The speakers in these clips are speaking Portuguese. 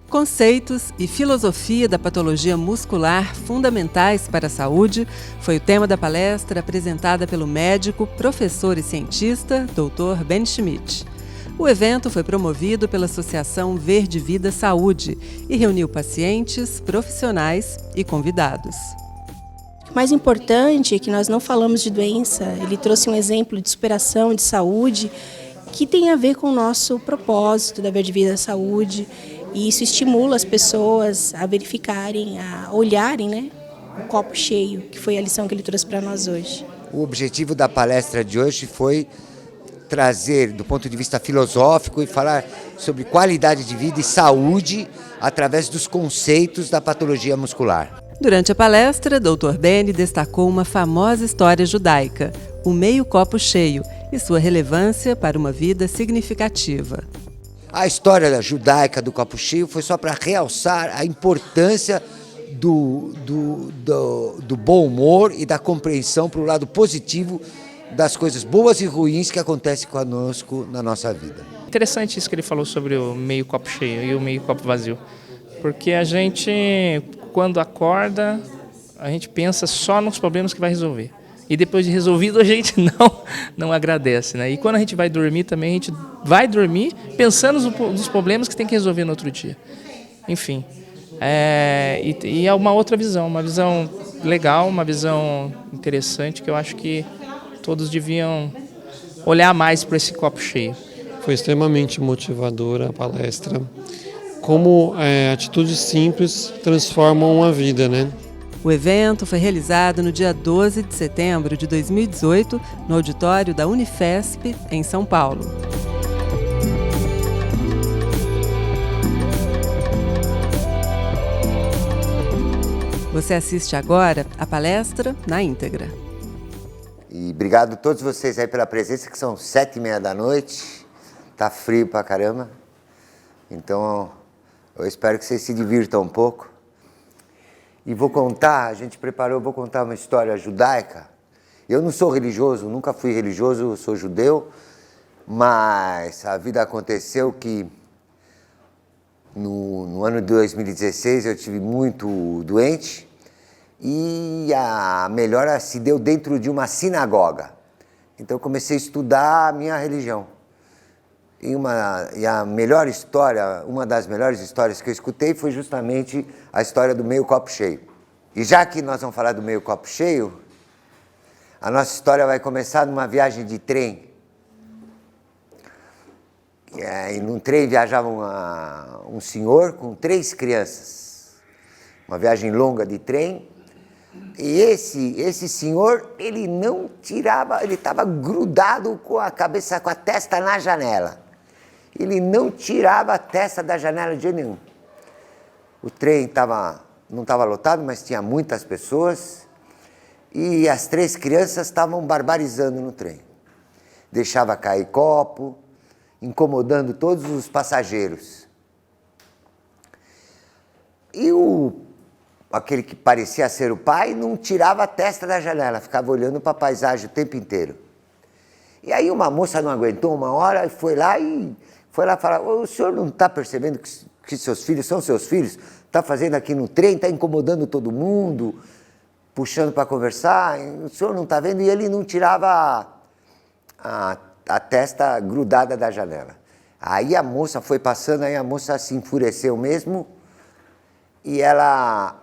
Conceitos e filosofia da patologia muscular fundamentais para a saúde foi o tema da palestra apresentada pelo médico, professor e cientista, Dr. Ben Schmidt. O evento foi promovido pela Associação Verde Vida Saúde e reuniu pacientes, profissionais e convidados. O mais importante é que nós não falamos de doença, ele trouxe um exemplo de superação, de saúde, que tem a ver com o nosso propósito da Verde Vida Saúde. E isso estimula as pessoas a verificarem, a olharem, o copo cheio, que foi a lição que ele trouxe para nós hoje. O objetivo da palestra de hoje foi trazer, do ponto de vista filosófico, e falar sobre qualidade de vida e saúde através dos conceitos da patologia muscular. Durante a palestra, Dr. Benny destacou uma famosa história judaica, o meio copo cheio, e sua relevância para uma vida significativa. A história da judaica do copo cheio foi só para realçar a importância do bom humor e da compreensão para o lado positivo das coisas boas e ruins que acontecem conosco na nossa vida. Interessante isso que ele falou sobre o meio copo cheio e o meio copo vazio, porque a gente, quando acorda, a gente pensa só nos problemas que vai resolver. E depois de resolvido a gente não agradece, né? E quando a gente vai dormir também, a gente vai dormir pensando nos problemas que tem que resolver no outro dia. Enfim, e é uma outra visão, uma visão legal, uma visão interessante que eu acho que todos deviam olhar mais para esse copo cheio. Foi extremamente motivadora a palestra. Como atitudes simples transformam a vida, né? O evento foi realizado no dia 12 de setembro de 2018, no auditório da Unifesp, em São Paulo. Você assiste agora a palestra na íntegra. E obrigado a todos vocês aí pela presença, que são 7h30 da noite. Tá frio pra caramba. Então, eu espero que vocês se divirtam um pouco. E vou contar uma história judaica. Eu não sou religioso, nunca fui religioso, sou judeu, mas a vida aconteceu que no ano de 2016 eu estive muito doente e a melhora se deu dentro de uma sinagoga. Então eu comecei a estudar a minha religião. E a melhor história, uma das melhores histórias que eu escutei foi justamente a história do meio copo cheio. E já que nós vamos falar do meio copo cheio, a nossa história vai começar numa viagem de trem. E num trem viajava um senhor com 3 crianças. Uma viagem longa de trem. E esse senhor, ele não tirava, ele estava grudado com a cabeça, com a testa na janela. Ele não tirava a testa da janela de nenhum. O trem não estava lotado, mas tinha muitas pessoas. E as 3 crianças estavam barbarizando no trem. Deixava cair copo, incomodando todos os passageiros. E aquele que parecia ser o pai não tirava a testa da janela, ficava olhando para a paisagem o tempo inteiro. E aí uma moça não aguentou uma hora e foi lá falar: o senhor não está percebendo que seus filhos são seus filhos? Está fazendo aqui no trem, está incomodando todo mundo, puxando para conversar, o senhor não está vendo? E ele não tirava a testa grudada da janela. Aí a moça foi passando, aí a moça se enfureceu mesmo e ela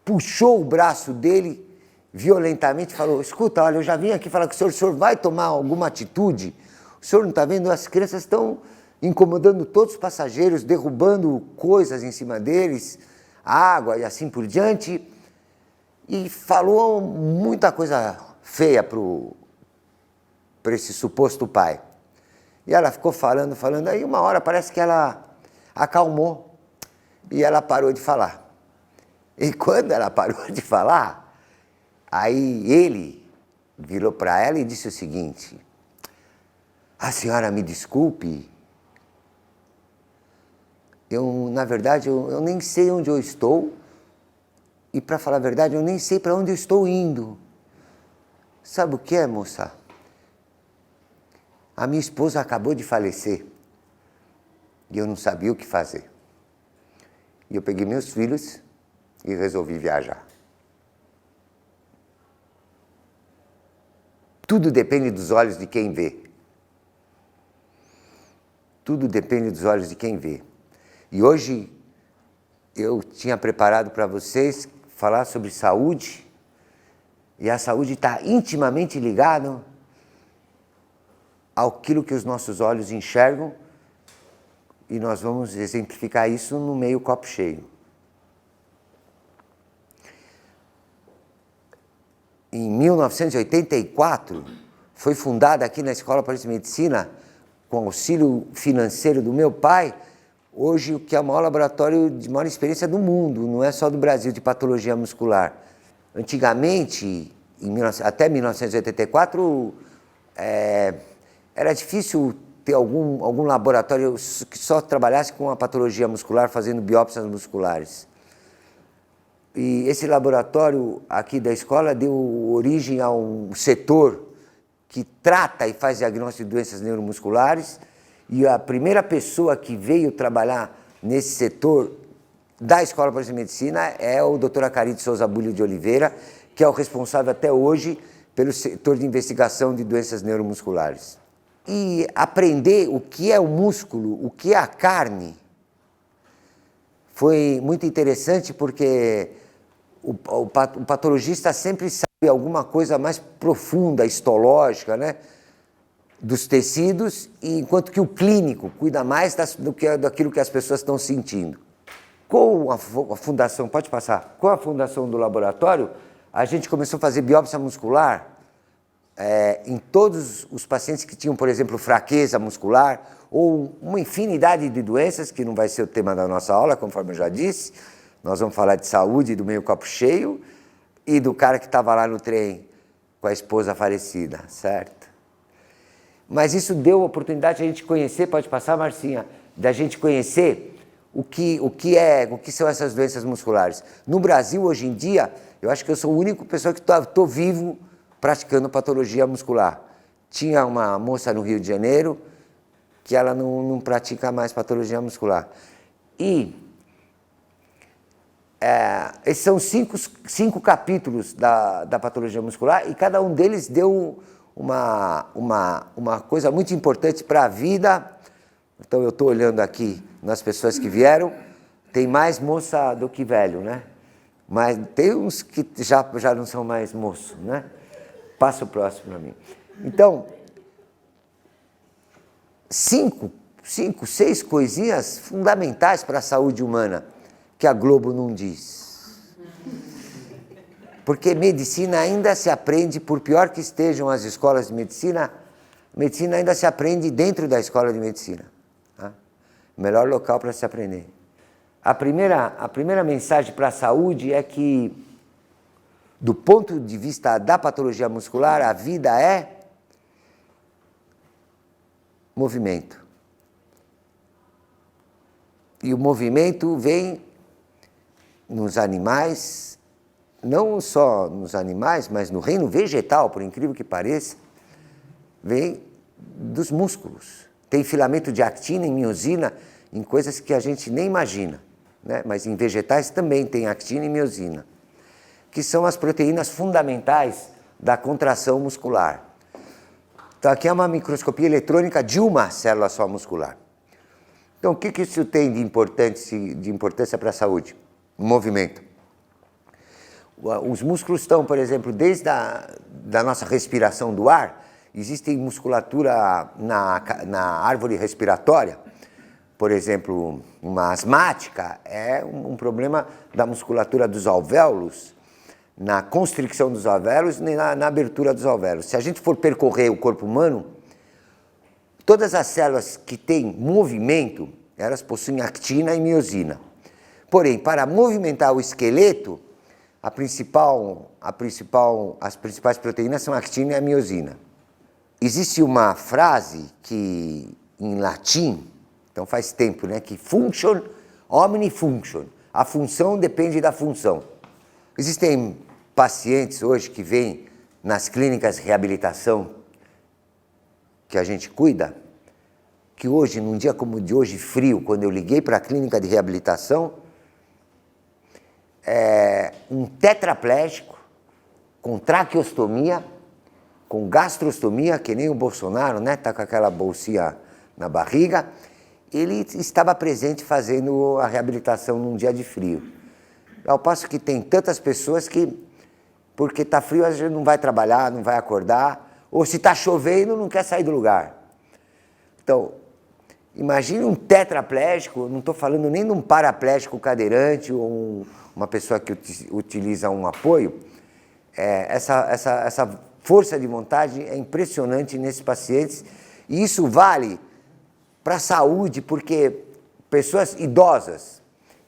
puxou o braço dele violentamente e falou: escuta, olha, eu já vim aqui falar com o senhor vai tomar alguma atitude? O senhor não está vendo? As crianças estão incomodando todos os passageiros, derrubando coisas em cima deles, água e assim por diante. E falou muita coisa feia para esse suposto pai. E ela ficou falando, aí uma hora parece que ela acalmou e ela parou de falar. E quando ela parou de falar, aí ele virou para ela e disse o seguinte: a senhora me desculpe, na verdade, eu nem sei onde eu estou e, para falar a verdade, eu nem sei para onde eu estou indo. Sabe o que é, moça? A minha esposa acabou de falecer e eu não sabia o que fazer. e eu peguei meus filhos e resolvi viajar. Tudo depende dos olhos de quem vê. Tudo depende dos olhos de quem vê. E hoje eu tinha preparado para vocês falar sobre saúde, e a saúde está intimamente ligada àquilo que os nossos olhos enxergam, e nós vamos exemplificar isso no meio copo cheio. Em 1984, foi fundada aqui na Escola Paulista de Medicina, com auxílio financeiro do meu pai, hoje o que é o maior laboratório de maior experiência do mundo, não é só do Brasil, de patologia muscular. Antigamente, até 1984, era difícil ter algum laboratório que só trabalhasse com a patologia muscular, fazendo biópsias musculares. E esse laboratório aqui da escola deu origem a um setor que trata e faz diagnóstico de doenças neuromusculares, e a primeira pessoa que veio trabalhar nesse setor da Escola Paulista de Medicina é o Dr. Acaride Souza Bulho de Oliveira, que é o responsável até hoje pelo setor de investigação de doenças neuromusculares. E aprender o que é o músculo, o que é a carne, foi muito interessante, porque o patologista sempre sabe alguma coisa mais profunda, histológica, né, dos tecidos, enquanto que o clínico cuida mais daquilo que as pessoas estão sentindo. Com a fundação, pode passar, com a fundação do laboratório, a gente começou a fazer biópsia muscular em todos os pacientes que tinham, por exemplo, fraqueza muscular, ou uma infinidade de doenças, que não vai ser o tema da nossa aula, conforme eu já disse. Nós vamos falar de saúde, do meio copo cheio, e do cara que estava lá no trem com a esposa falecida, certo? Mas isso deu a oportunidade de a gente conhecer, pode passar, Marcinha, da gente conhecer o que são essas doenças musculares. No Brasil, hoje em dia, eu acho que eu sou a única pessoa que estou vivo praticando patologia muscular. Tinha uma moça no Rio de Janeiro que ela não pratica mais patologia muscular. E esses são cinco capítulos da patologia muscular, e cada um deles deu uma coisa muito importante para a vida. Então eu estou olhando aqui nas pessoas que vieram, tem mais moça do que velho, né? Mas tem uns que já não são mais moço, né? Passa o próximo para mim. Então, seis coisinhas fundamentais para a saúde humana que a Globo não diz. Porque medicina ainda se aprende, por pior que estejam as escolas de medicina ainda se aprende dentro da escola de medicina. Tá? Melhor local para se aprender. A primeira mensagem para a saúde é que, do ponto de vista da patologia muscular, a vida é movimento. E o movimento vem nos animais, não só nos animais, mas no reino vegetal, por incrível que pareça, vem dos músculos. Tem filamento de actina e miosina em coisas que a gente nem imagina, né? Mas em vegetais também tem actina e miosina, que são as proteínas fundamentais da contração muscular. Então aqui é uma microscopia eletrônica de uma célula só muscular. Então o que isso tem de importância para a saúde? O movimento. Os músculos estão, por exemplo, desde da nossa respiração do ar, existe musculatura na árvore respiratória. Por exemplo, uma asmática é um problema da musculatura dos alvéolos, na constricção dos alvéolos e na abertura dos alvéolos. Se a gente for percorrer o corpo humano, todas as células que têm movimento, elas possuem actina e miosina. Porém, para movimentar o esqueleto, as principais proteínas são a actina e a miosina. Existe uma frase que, em latim, então faz tempo, né, que function omni function. A função depende da função. Existem pacientes hoje que vêm nas clínicas de reabilitação que a gente cuida, que hoje, num dia como o de hoje, frio, quando eu liguei para a clínica de reabilitação, um tetraplégico com traqueostomia, com gastrostomia, que nem o Bolsonaro, né? Tá com aquela bolsinha na barriga. Ele estava presente fazendo a reabilitação num dia de frio. Ao passo que tem tantas pessoas que, porque está frio, a gente não vai trabalhar, não vai acordar, ou se está chovendo, não quer sair do lugar. Então, imagine um tetraplégico, não estou falando nem de um paraplégico cadeirante ou uma pessoa que utiliza um apoio. Essa força de vontade é impressionante nesses pacientes, e isso vale para a saúde, porque pessoas idosas,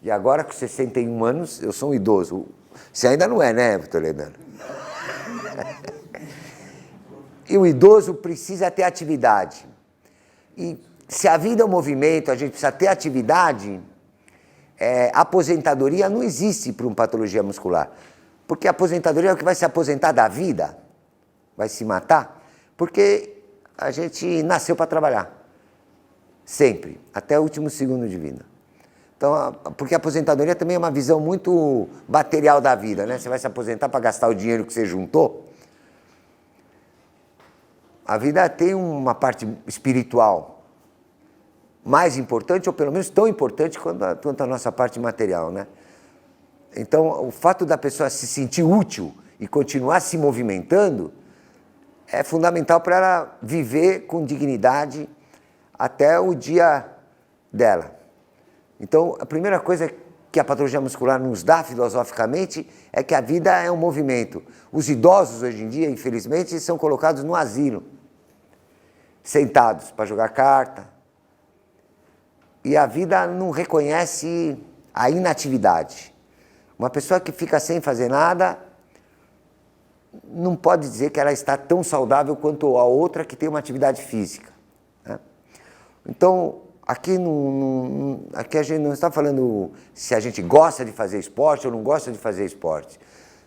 e agora com 61 anos, eu sou um idoso. Você ainda não é, né, Toledano? E o idoso precisa ter atividade. E se a vida é um movimento, a gente precisa ter atividade, aposentadoria não existe para uma patologia muscular. Porque a aposentadoria é o que vai se aposentar da vida, vai se matar, porque a gente nasceu para trabalhar. Sempre, até o último segundo de vida. Então, porque a aposentadoria também é uma visão muito material da vida, né? Você vai se aposentar para gastar o dinheiro que você juntou. A vida tem uma parte espiritual mais importante, ou pelo menos tão importante quanto a nossa parte material, né? Então, o fato da pessoa se sentir útil e continuar se movimentando é fundamental para ela viver com dignidade até o dia dela. Então, a primeira coisa que a patologia muscular nos dá filosoficamente é que a vida é um movimento. Os idosos hoje em dia, infelizmente, são colocados no asilo, sentados para jogar carta. E a vida não reconhece a inatividade. Uma pessoa que fica sem fazer nada não pode dizer que ela está tão saudável quanto a outra que tem uma atividade física, né? Então, aqui a gente não está falando se a gente gosta de fazer esporte ou não gosta de fazer esporte,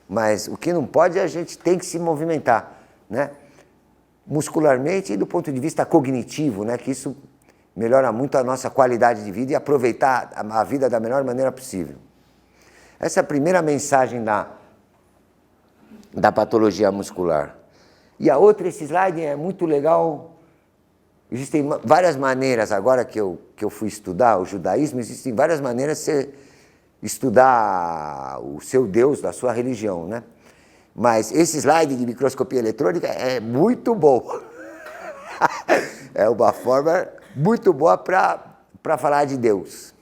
mas o que não pode é a gente tem que se movimentar, né? Muscularmente e do ponto de vista cognitivo, né? Que isso melhora muito a nossa qualidade de vida e aproveitar a vida da melhor maneira possível. Essa é a primeira mensagem da patologia muscular. E a outra, esse slide é muito legal. Existem várias maneiras, agora que eu fui estudar o judaísmo, existem várias maneiras de você estudar o seu Deus, da sua religião, né? Mas esse slide de microscopia eletrônica é muito bom. É uma forma muito boa para falar de Deus.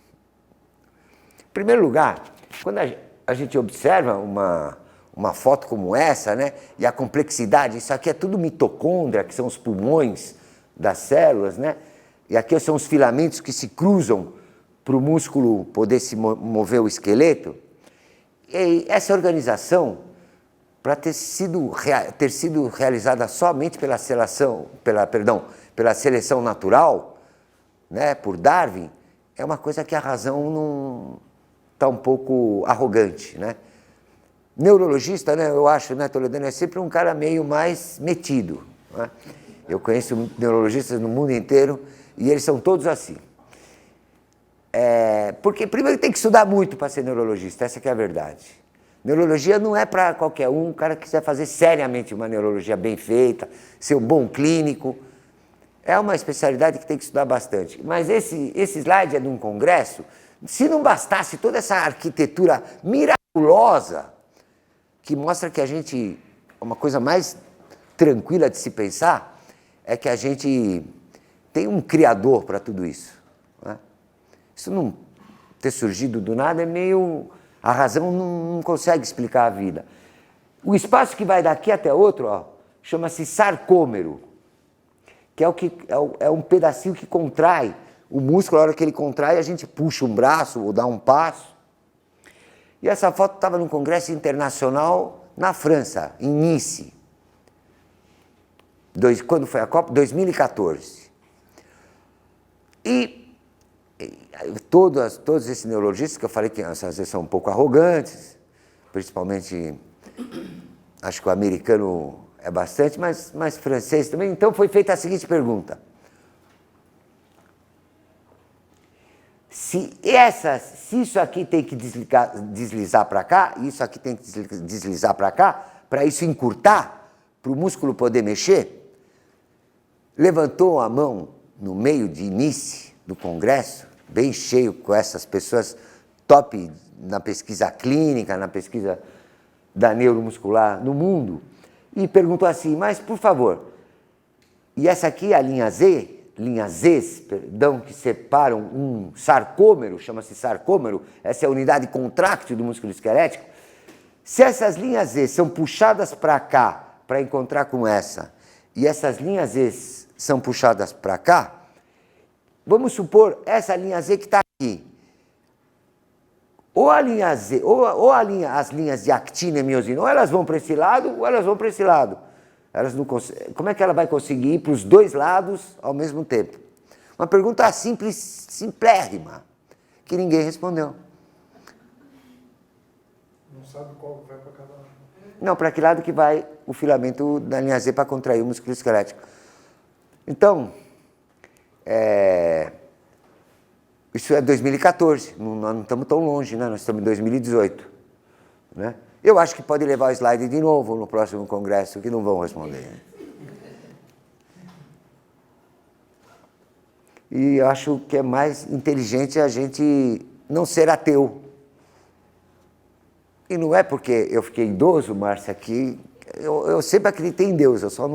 Em primeiro lugar, quando a gente observa uma foto como essa, né, e a complexidade, isso aqui é tudo mitocôndria, que são os pulmões das células, né, e aqui são os filamentos que se cruzam para o músculo poder se mover o esqueleto. E essa organização, para ter sido realizada somente pela seleção natural, né, por Darwin, é uma coisa que a razão não está um pouco arrogante, né? Neurologista, né, eu acho, né, Toledano, é sempre um cara meio mais metido, né? Eu conheço neurologistas no mundo inteiro e eles são todos assim. Porque primeiro tem que estudar muito para ser neurologista, essa que é a verdade. Neurologia não é para qualquer um, o cara que quiser fazer seriamente uma neurologia bem feita, ser um bom clínico. É uma especialidade que tem que estudar bastante. Mas esse slide é de um congresso. Se não bastasse toda essa arquitetura miraculosa, que mostra que a gente, uma coisa mais tranquila de se pensar, é que a gente tem um criador para tudo isso, né? Isso não ter surgido do nada é meio... A razão não consegue explicar a vida. O espaço que vai daqui até outro, ó, chama-se sarcômero, que é um pedacinho que contrai o músculo. A hora que ele contrai, a gente puxa um braço ou dá um passo. E essa foto estava num congresso internacional na França, em Nice. Quando foi a Copa? 2014. E todos esses neurologistas que eu falei que às vezes são um pouco arrogantes, principalmente, acho que o americano é bastante, mas francês também. Então foi feita a seguinte pergunta: Se isso aqui tem que deslizar para cá, isso aqui tem que deslizar para cá, para isso encurtar, para o músculo poder mexer, levantou a mão no meio de início do congresso, bem cheio com essas pessoas top na pesquisa clínica, na pesquisa da neuromuscular no mundo, e perguntou assim, mas por favor, e essa aqui é a linhas Zs, perdão, que separam um sarcômero, chama-se sarcômero, essa é a unidade contráctil do músculo esquelético. Se essas linhas Z são puxadas para cá, para encontrar com essa, e essas linhas Z são puxadas para cá, vamos supor essa linha Z que está aqui. Ou a linha Z, as linhas de actina e miosina, ou elas vão para esse lado, ou elas vão para esse lado. Elas não como é que ela vai conseguir ir para os dois lados ao mesmo tempo? Uma pergunta simples, simplérrima, que ninguém respondeu. Não sabe qual vai para cada lado. Não, para que lado que vai o filamento da linha Z para contrair o músculo esquelético. Então, isso é 2014, nós não estamos tão longe, né? Nós estamos em 2018. Né? Eu acho que pode levar o slide de novo no próximo congresso, que não vão responder. E eu acho que é mais inteligente a gente não ser ateu. E não é porque eu fiquei idoso, Márcia, que eu sempre acreditei em Deus, eu só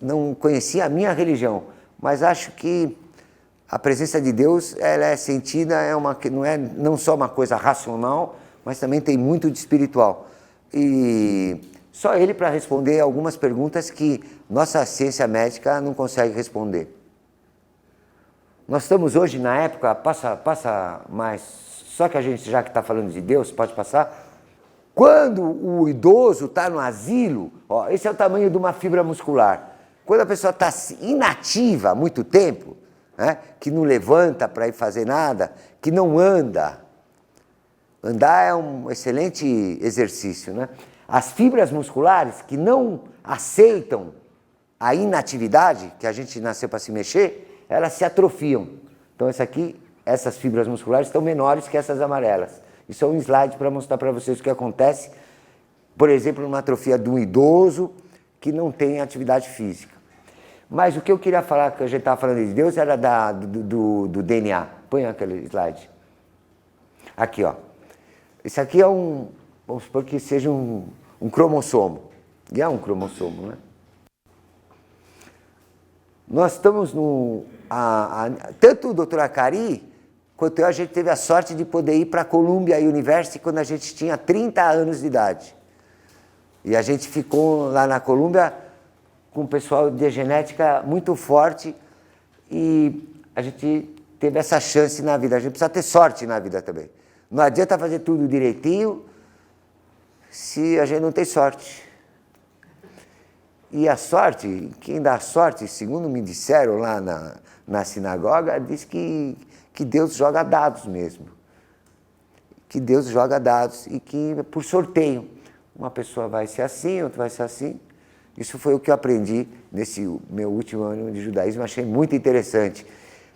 não conhecia a minha religião. Mas acho que a presença de Deus ela é sentida, não só uma coisa racional, mas também tem muito de espiritual. E só ele para responder algumas perguntas que nossa ciência médica não consegue responder. Nós estamos hoje na época, passa mais, só que a gente já que está falando de Deus, pode passar. Quando o idoso está no asilo, ó, esse é o tamanho de uma fibra muscular. Quando a pessoa está inativa há muito tempo, né, que não levanta para ir fazer nada, que não anda. Andar é um excelente exercício, né? As fibras musculares que não aceitam a inatividade, que a gente nasceu para se mexer, elas se atrofiam. Então essas fibras musculares estão menores que essas amarelas. Isso é um slide para mostrar para vocês o que acontece, por exemplo, numa atrofia de um idoso que não tem atividade física. Mas o que eu queria falar, que a gente estava falando de Deus, era do DNA. Põe aquele slide. Aqui, ó. Esse aqui é vamos supor que seja um cromossomo. E é um cromossomo, né? Nós estamos tanto o Dr. Akari quanto eu, a gente teve a sorte de poder ir para a Columbia University quando a gente tinha 30 anos de idade. E a gente ficou lá na Columbia com um pessoal de genética muito forte e a gente teve essa chance na vida. A gente precisa ter sorte na vida também. Não adianta fazer tudo direitinho se a gente não tem sorte. E a sorte, quem dá sorte, segundo me disseram lá na sinagoga, diz que Deus joga dados mesmo. Que Deus joga dados e que por sorteio. Uma pessoa vai ser assim, outra vai ser assim. Isso foi o que eu aprendi nesse meu último ano de judaísmo, achei muito interessante.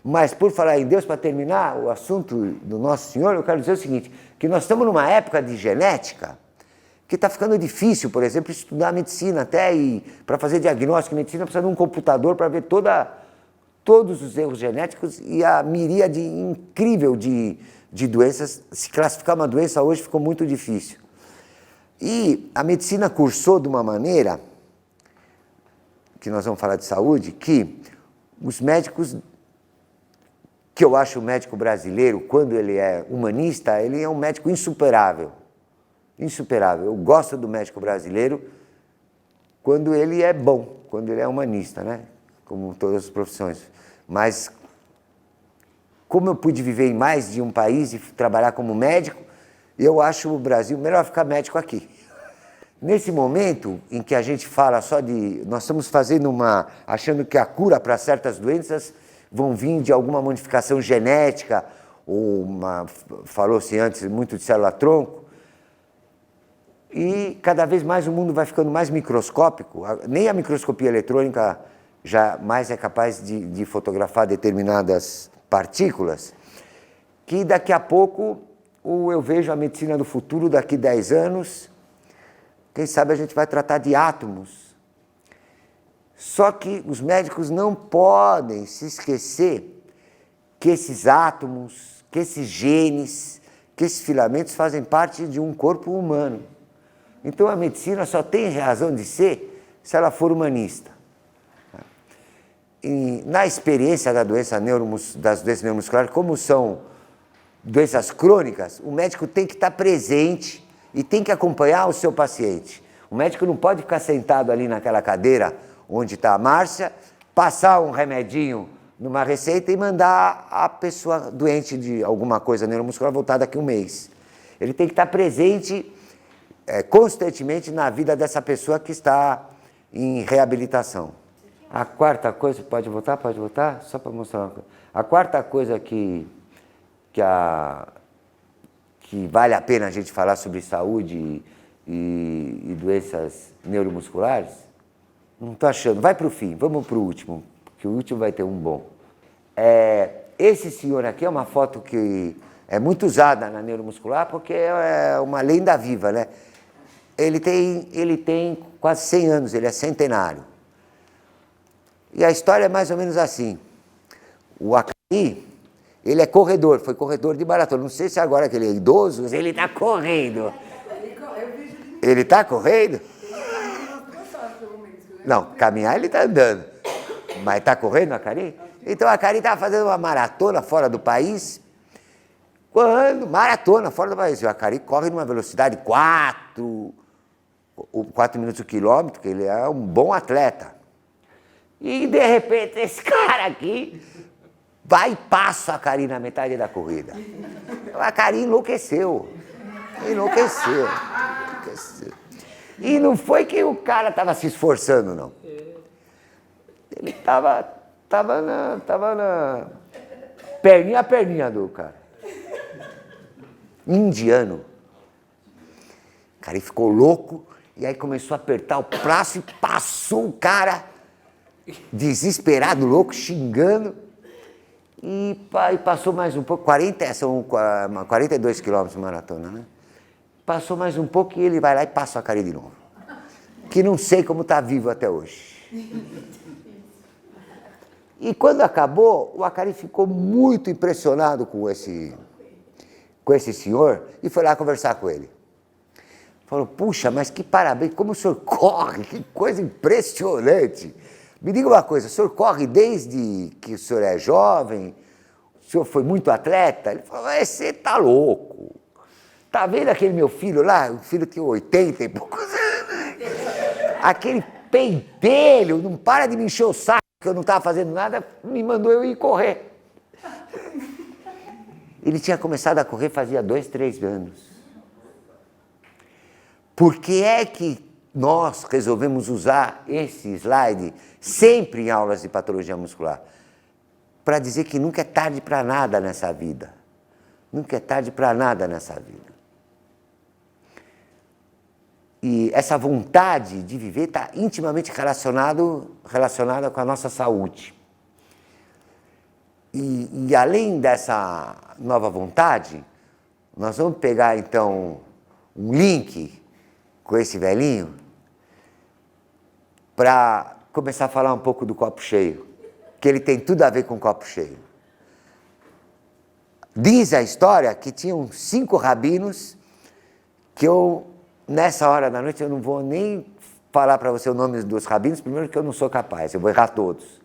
Mas, por falar em Deus, para terminar o assunto do Nosso Senhor, eu quero dizer o seguinte, que nós estamos numa época de genética que está ficando difícil, por exemplo, estudar medicina até, e para fazer diagnóstico de medicina precisa de um computador para ver todos os erros genéticos e a miríade incrível de doenças. Se classificar uma doença hoje ficou muito difícil. E a medicina cursou de uma maneira, que nós vamos falar de saúde, que os médicos, que eu acho o médico brasileiro, quando ele é humanista, ele é um médico insuperável. Insuperável. Eu gosto do médico brasileiro quando ele é bom, quando ele é humanista, né? Como todas as profissões. Mas, como eu pude viver em mais de um país e trabalhar como médico, eu acho o Brasil melhor ficar médico aqui. Nesse momento em que a gente fala só de... Nós estamos fazendo achando que a cura para certas doenças vão vir de alguma modificação genética, ou falou-se antes muito de célula-tronco, e cada vez mais o mundo vai ficando mais microscópico, nem a microscopia eletrônica já mais é capaz de fotografar determinadas partículas, que daqui a pouco eu vejo a medicina do futuro, daqui 10 anos, quem sabe a gente vai tratar de átomos. Só que os médicos não podem se esquecer que esses átomos, que esses genes, que esses filamentos fazem parte de um corpo humano. Então a medicina só tem razão de ser se ela for humanista. E na experiência das doenças neuromusculares, como são doenças crônicas, o médico tem que estar presente e tem que acompanhar o seu paciente. O médico não pode ficar sentado ali naquela cadeira onde está a Márcia, passar um remedinho numa receita e mandar a pessoa doente de alguma coisa neuromuscular voltar daqui a um mês. Ele tem que estar presente constantemente na vida dessa pessoa que está em reabilitação. A quarta coisa, pode voltar? Só para mostrar uma coisa. A quarta coisa que vale a pena a gente falar sobre saúde e doenças neuromusculares, não estou achando, vai para o fim, vamos para o último, porque o último vai ter um bom. Esse senhor aqui é uma foto que é muito usada na neuromuscular porque é uma lenda viva, né? Ele tem quase 100 anos, ele é centenário. E a história é mais ou menos assim. O Acari, ele é corredor, foi corredor de maratona. Não sei se agora que ele é idoso, mas ele está correndo. Ele está correndo? Não, caminhar ele está andando. Mas está correndo o Acari? Então o Acari estava fazendo uma maratona fora do país. Maratona fora do país. O Acari corre numa velocidade 4 minutos o quilômetro, que ele é um bom atleta. E de repente esse cara aqui vai e passa o Acari na metade da corrida. O Acari enlouqueceu. E não foi que o cara estava se esforçando, não. Ele estava na perninha a perninha do cara. Indiano. O cara ficou louco e aí começou a apertar o braço e passou o cara desesperado, louco, xingando. E passou mais um pouco, são 42 quilômetros de maratona, né? Passou mais um pouco e ele vai lá e passa o Acari de novo. Que não sei como está vivo até hoje. E quando acabou, o Acari ficou muito impressionado com esse senhor e foi lá conversar com ele. Falou, puxa, mas que parabéns, como o senhor corre, que coisa impressionante. Me diga uma coisa, o senhor corre desde que o senhor é jovem? O senhor foi muito atleta? Ele falou, você está louco. Tá vendo aquele meu filho lá? O filho tem 80 e poucos anos. Aquele pentelho, não para de me encher o saco, que eu não estava fazendo nada, me mandou eu ir correr. Ele tinha começado a correr fazia 2, 3 anos. Por que é que nós resolvemos usar esse slide sempre em aulas de patologia muscular? Para dizer que nunca é tarde para nada nessa vida. Nunca é tarde para nada nessa vida. E essa vontade de viver está intimamente relacionada com a nossa saúde. E além dessa nova vontade, nós vamos pegar então um link com esse velhinho para começar a falar um pouco do copo cheio, que ele tem tudo a ver com o copo cheio. Diz a história que tinham 5 rabinos que nessa hora da noite eu não vou nem falar para você o nome dos rabinos, primeiro que eu não sou capaz, eu vou errar todos.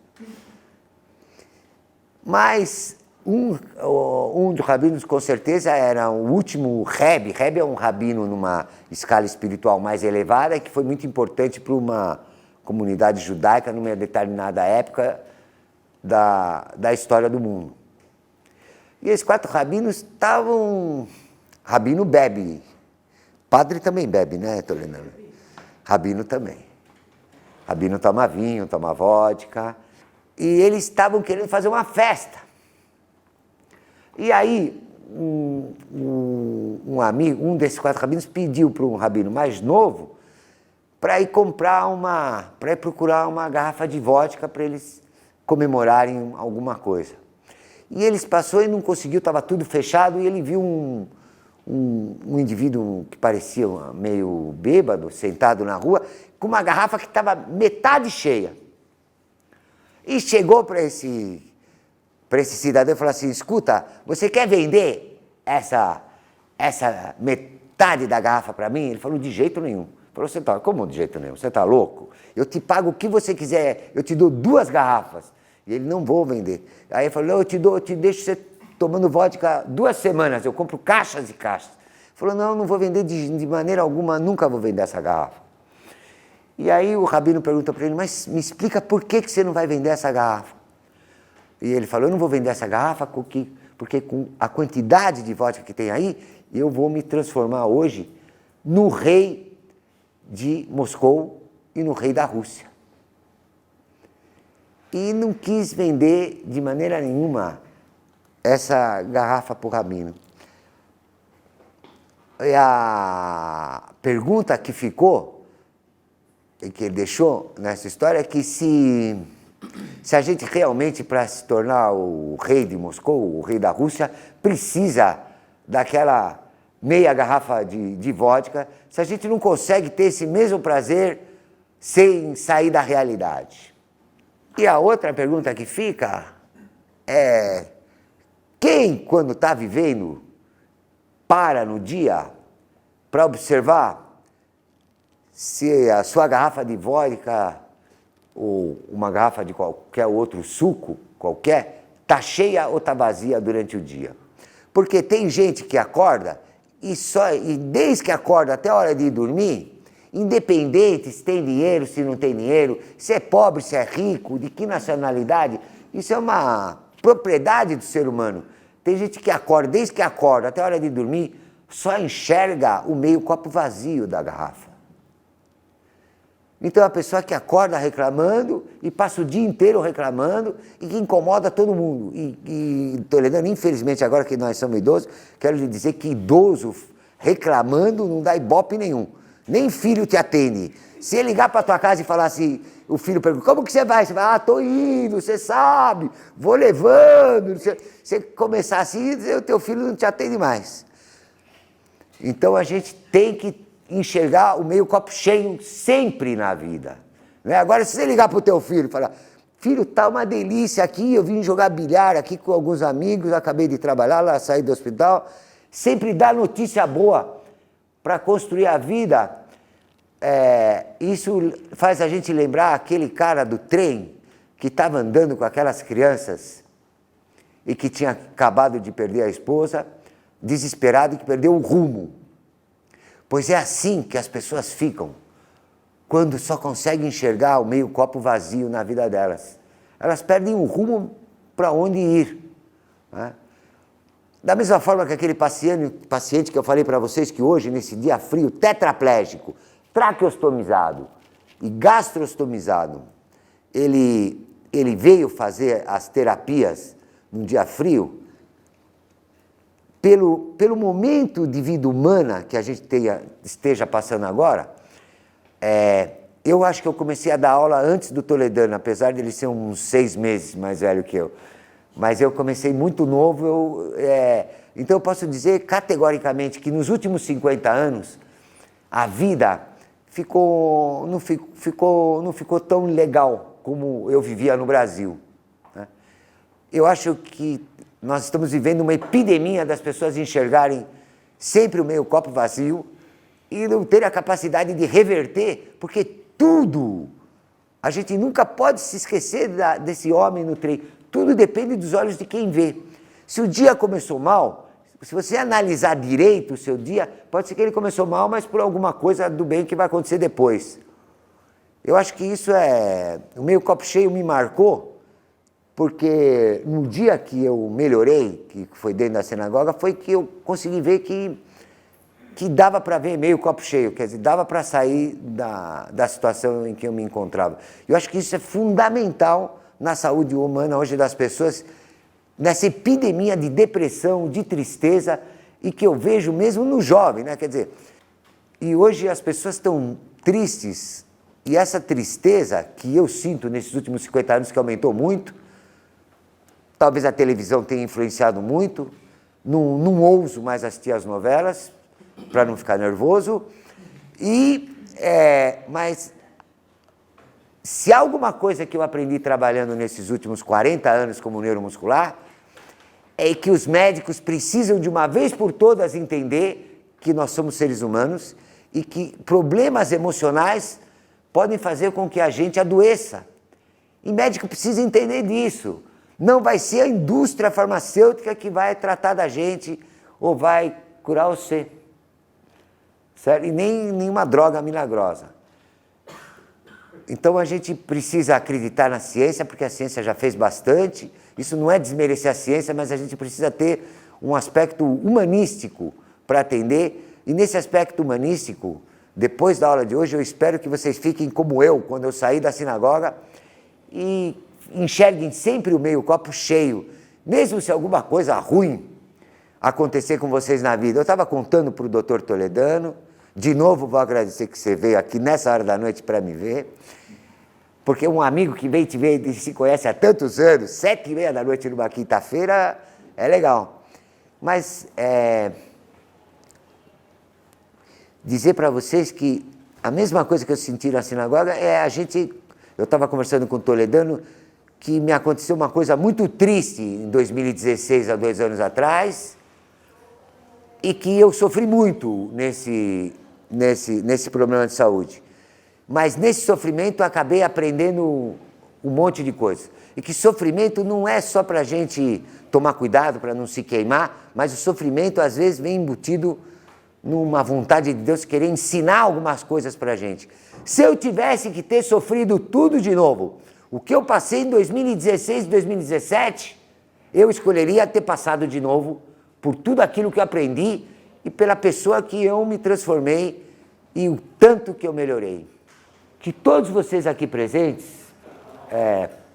Mas um dos rabinos com certeza era o último Rebbe. Rebbe é um rabino numa escala espiritual mais elevada e que foi muito importante para uma comunidade judaica numa determinada época da história do mundo. E esses 4 rabinos estavam... Rabino bebe. Padre também bebe, né, Tolena? Rabino também. Rabino toma vinho, toma vodka. E eles estavam querendo fazer uma festa. E aí, um amigo, um desses 4 rabinos, pediu para um rabino mais novo para ir procurar uma garrafa de vodka para eles comemorarem alguma coisa. E ele passou e não conseguiu, estava tudo fechado, e ele viu um indivíduo que parecia meio bêbado, sentado na rua, com uma garrafa que estava metade cheia. E chegou para esse cidadão e falou assim, escuta, você quer vender essa metade da garrafa para mim? Ele falou, de jeito nenhum. Ele falou, você tá, como de jeito nenhum? Você está louco? Eu te pago o que você quiser, eu te dou 2 garrafas. E ele, não vou vender. Aí ele falou, não, eu te deixo você tomando vodka 2 semanas, eu compro caixas e caixas. Ele falou, não vou vender de maneira alguma, nunca vou vender essa garrafa. E aí o rabino pergunta para ele, mas me explica por que você não vai vender essa garrafa? E ele falou, eu não vou vender essa garrafa porque com a quantidade de vodka que tem aí, eu vou me transformar hoje no rei de Moscou e no rei da Rússia. E não quis vender de maneira nenhuma essa garrafa para o rabino. E a pergunta que ficou, que ele deixou nessa história, é que se a gente realmente, para se tornar o rei de Moscou, o rei da Rússia, precisa daquela meia garrafa de vodka, se a gente não consegue ter esse mesmo prazer sem sair da realidade. E a outra pergunta que fica é, quem, quando está vivendo, para no dia para observar se a sua garrafa de vodka ou uma garrafa de qualquer outro suco, qualquer, está cheia ou está vazia durante o dia? Porque tem gente que acorda e desde que acorda até a hora de dormir, independente se tem dinheiro, se não tem dinheiro, se é pobre, se é rico, de que nacionalidade, isso é uma propriedade do ser humano. Tem gente que acorda, desde que acorda até a hora de dormir, só enxerga o meio copo vazio da garrafa. Então é uma pessoa que acorda reclamando e passa o dia inteiro reclamando e que incomoda todo mundo. E Toledano, infelizmente, agora que nós somos idosos, quero lhe dizer que idoso reclamando não dá ibope nenhum. Nem filho te atende. Se ele ligar para tua casa e falar assim, o filho pergunta, como que você vai? Você vai, tô indo, você sabe, vou levando. Você começar assim, o teu filho não te atende mais. Então a gente tem que enxergar o meio copo cheio sempre na vida. Né? Agora, se você ligar para o teu filho e falar, filho, tá uma delícia aqui, eu vim jogar bilhar aqui com alguns amigos, acabei de trabalhar lá, saí do hospital, sempre dá notícia boa para construir a vida. Isso faz a gente lembrar aquele cara do trem que estava andando com aquelas crianças e que tinha acabado de perder a esposa, desesperado e que perdeu o rumo. Pois é assim que as pessoas ficam quando só conseguem enxergar o meio copo vazio na vida delas. Elas perdem o rumo para onde ir. Né? Da mesma forma que aquele paciente que eu falei para vocês que hoje, nesse dia frio, tetraplégico, traqueostomizado e gastrostomizado, ele veio fazer as terapias num dia frio, pelo momento de vida humana que a gente esteja passando agora, eu acho que eu comecei a dar aula antes do Toledano, apesar de ele ser uns 6 meses mais velho que eu. Mas eu comecei muito novo, então eu posso dizer categoricamente que nos últimos 50 anos, a vida não ficou tão legal como eu vivia no Brasil. Né? Eu acho que nós estamos vivendo uma epidemia das pessoas enxergarem sempre o meio copo vazio e não ter a capacidade de reverter, porque tudo, a gente nunca pode se esquecer desse homem no trem, tudo depende dos olhos de quem vê. Se o dia começou mal, se você analisar direito o seu dia, pode ser que ele começou mal, mas por alguma coisa do bem que vai acontecer depois. Eu acho que isso o meio copo cheio me marcou, porque no dia que eu melhorei, que foi dentro da sinagoga, foi que eu consegui ver que dava para ver meio copo cheio, quer dizer, dava para sair da situação em que eu me encontrava. Eu acho que isso é fundamental na saúde humana hoje das pessoas, nessa epidemia de depressão, de tristeza, e que eu vejo mesmo no jovem, né? Quer dizer, e hoje as pessoas estão tristes, e essa tristeza que eu sinto nesses últimos 50 anos, que aumentou muito, Talvez a televisão tenha influenciado muito. Não ouso mais assistir as novelas, para não ficar nervoso. Mas se há alguma coisa que eu aprendi trabalhando nesses últimos 40 anos como neuromuscular, é que os médicos precisam de uma vez por todas entender que nós somos seres humanos e que problemas emocionais podem fazer com que a gente adoeça. E médico precisa entender disso. Não vai ser a indústria farmacêutica que vai tratar da gente ou vai curar você. Certo? E nem nenhuma droga milagrosa. Então a gente precisa acreditar na ciência, porque a ciência já fez bastante. Isso não é desmerecer a ciência, mas a gente precisa ter um aspecto humanístico para atender. E nesse aspecto humanístico, depois da aula de hoje, eu espero que vocês fiquem como eu, quando eu sair da sinagoga, e enxerguem sempre o meio copo cheio, mesmo se alguma coisa ruim acontecer com vocês na vida. Eu estava contando para o Dr. Toledano, de novo vou agradecer que você veio aqui nessa hora da noite para me ver, porque um amigo que veio te ver e se conhece há tantos anos, 7h30 da noite numa quinta-feira, é legal. Mas dizer para vocês que a mesma coisa que eu senti na sinagoga eu estava conversando com o Toledano, que me aconteceu uma coisa muito triste em 2016, há 2 anos atrás, e que eu sofri muito nesse problema de saúde. Mas nesse sofrimento eu acabei aprendendo um monte de coisa. E que sofrimento não é só para a gente tomar cuidado para não se queimar, mas o sofrimento às vezes vem embutido numa vontade de Deus querer ensinar algumas coisas para a gente. Se eu tivesse que ter sofrido tudo de novo, o que eu passei em 2016 e 2017, eu escolheria ter passado de novo por tudo aquilo que eu aprendi e pela pessoa que eu me transformei e o tanto que eu melhorei. Que todos vocês aqui presentes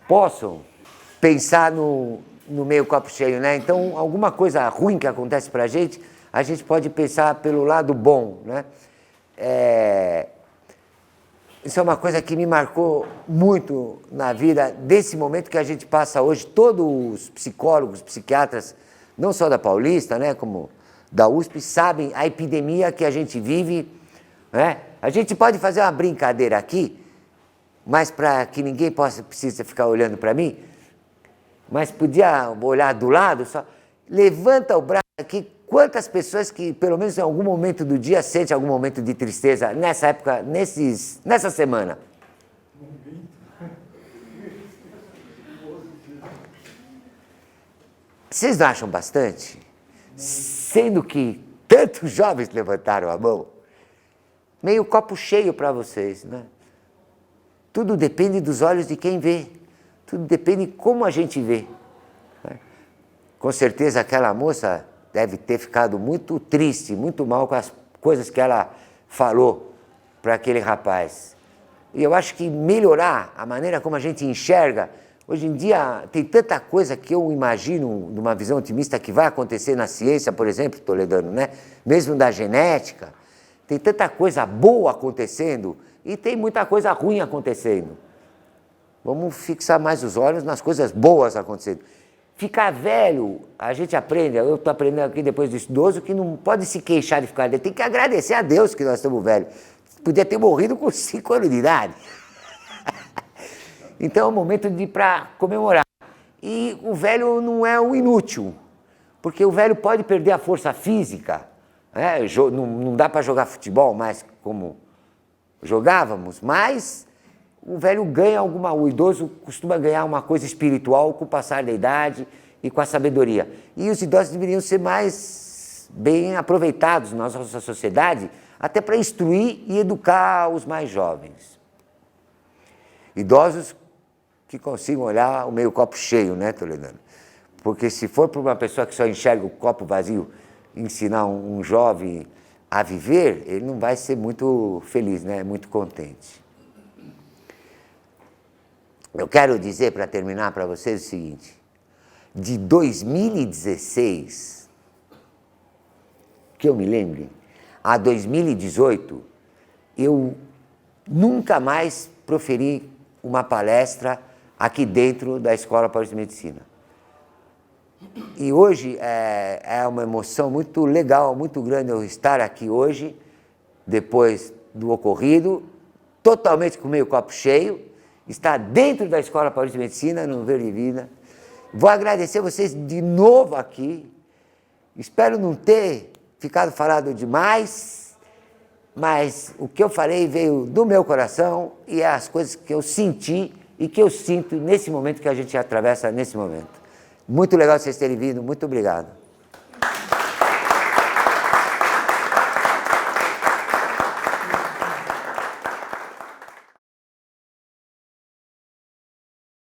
possam pensar no meio copo cheio, né? Então, alguma coisa ruim que acontece para a gente pode pensar pelo lado bom, né? Isso é uma coisa que me marcou muito na vida, desse momento que a gente passa hoje. Todos os psicólogos, psiquiatras, não só da Paulista, né, como da USP, sabem a epidemia que a gente vive, né? A gente pode fazer uma brincadeira aqui, mas para que ninguém precisa ficar olhando para mim, mas podia olhar do lado, só levanta o braço aqui. Quantas pessoas que, pelo menos em algum momento do dia, sentem algum momento de tristeza nessa época, nessa semana? Vocês não acham bastante? Sendo que tantos jovens levantaram a mão, meio copo cheio para vocês, né? Tudo depende dos olhos de quem vê, tudo depende de como a gente vê. Com certeza aquela moça deve ter ficado muito triste, muito mal com as coisas que ela falou para aquele rapaz. E eu acho que melhorar a maneira como a gente enxerga, hoje em dia tem tanta coisa que eu imagino, numa visão otimista, que vai acontecer na ciência, por exemplo, Toledano, né? Mesmo da genética, tem tanta coisa boa acontecendo e tem muita coisa ruim acontecendo. Vamos fixar mais os olhos nas coisas boas acontecendo. Ficar velho, a gente aprende, eu estou aprendendo aqui depois do idoso, que não pode se queixar de ficar velho, tem que agradecer a Deus que nós estamos velhos. Podia ter morrido com 5 anos de idade. Então é o momento de ir para comemorar. E o velho não é um inútil, porque o velho pode perder a força física, né? Não dá para jogar futebol mais como jogávamos, mas o velho ganha o idoso costuma ganhar uma coisa espiritual com o passar da idade e com a sabedoria. E os idosos deveriam ser mais bem aproveitados na nossa sociedade, até para instruir e educar os mais jovens. Idosos que consigam olhar o meio copo cheio, né, Toledano? Porque se for para uma pessoa que só enxerga o copo vazio, ensinar um jovem a viver, ele não vai ser muito feliz, né, muito contente. Eu quero dizer, para terminar para vocês, o seguinte: de 2016, que eu me lembre, a 2018, eu nunca mais proferi uma palestra aqui dentro da Escola Paulista de Medicina. E hoje é uma emoção muito legal, muito grande eu estar aqui hoje, depois do ocorrido, totalmente com meio copo cheio, estar dentro da Escola Paulista de Medicina, no Verde Vida. Vou agradecer vocês de novo aqui. Espero não ter ficado falado demais, mas o que eu falei veio do meu coração e é as coisas que eu senti e que eu sinto nesse momento que a gente atravessa nesse momento. Muito legal vocês terem vindo, muito obrigado.